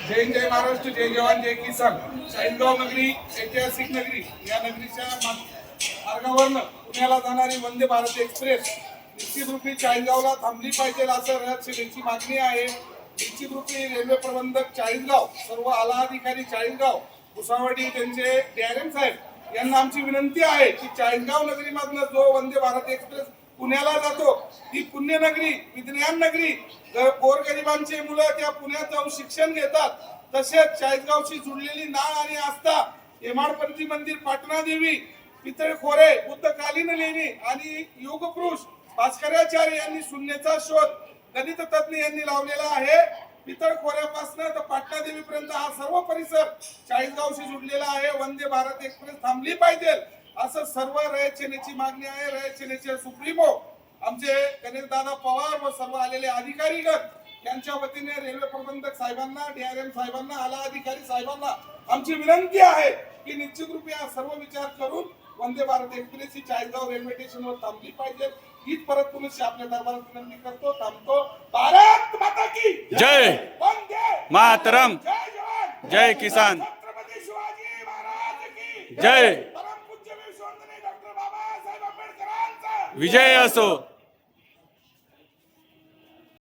जय जय महाराष्ट्र, जय जवान जय किसान। चाळीसगाव नगरी ऐतिहासिक नगरी, या नगरीच्या मार्गावरनं पुण्याला जाणारी वंदे भारत एक्सप्रेस निश्चित रूपी चाळीसगावला थांबली पाहिजे असं रयतसेनेची मागणी आहे। निश्चित रूपी रेल्वे प्रबंधक चाळीसगाव, सर्व आला अधिकारी चाळीसगाव, भुसावडी त्यांचे डीआरएम साहेब यांना आमची विनंती आहे की चाळीसगाव नगरीमधनं जो वंदे भारत एक्सप्रेस पुण्याला जातो, ही पुण्यनगरी, विज्ञान नगरी, गोरगरिबांचे मुलं त्या पुण्यात जाऊन शिक्षण घेतात। तसेच चाळीसगावशी जुळलेली नाळ आणि आस्था, हेमाडपंथी मंदिर, पाटणा देवी, पितळखोरे, बुद्धकालीन लेणी आणि योगपुरुष भास्कराचार्य यांनी शून्याचा शोध गणित तज्ञ यांनी लावलेला आहे। पितळखोऱ्यापासून तर पाटणा देवी पर्यंत हा सर्व परिसर चाळीसगावशी जुळलेला आहे। वंदे भारत एक्सप्रेस थांबली पाहिजे असं सर्व रयत सेनेची मागणी आहे। रयत सेनेचे सुप्रीमो आमचे गणेशदादा पवार व सर्व आलेले अधिकारीगण यांच्या वतीने रेल्वे प्रबंधक साहेबांना, डीआरएम साहेबांना, आला अधिकारी साहेबांना आमची विनंती आहे की निश्चित रूपी हा सर्व विचार करून वंदे भारत एक्सप्रेस ही चाळीसगाव रेल्वे स्टेशनवर थांबली पाहिजे। हीच परत पुन्हा आपल्या दरबारात विनंती करतो। थांबतो। भारत माता की जय, वंदे मातरम, जय जवान जय किसान, छत्रपती शिवाजी महाराज की जय, परम पूज्य विश्ववंदनीय डॉक्टर बाबासाहेब आंबेडकरांचा विजय असो।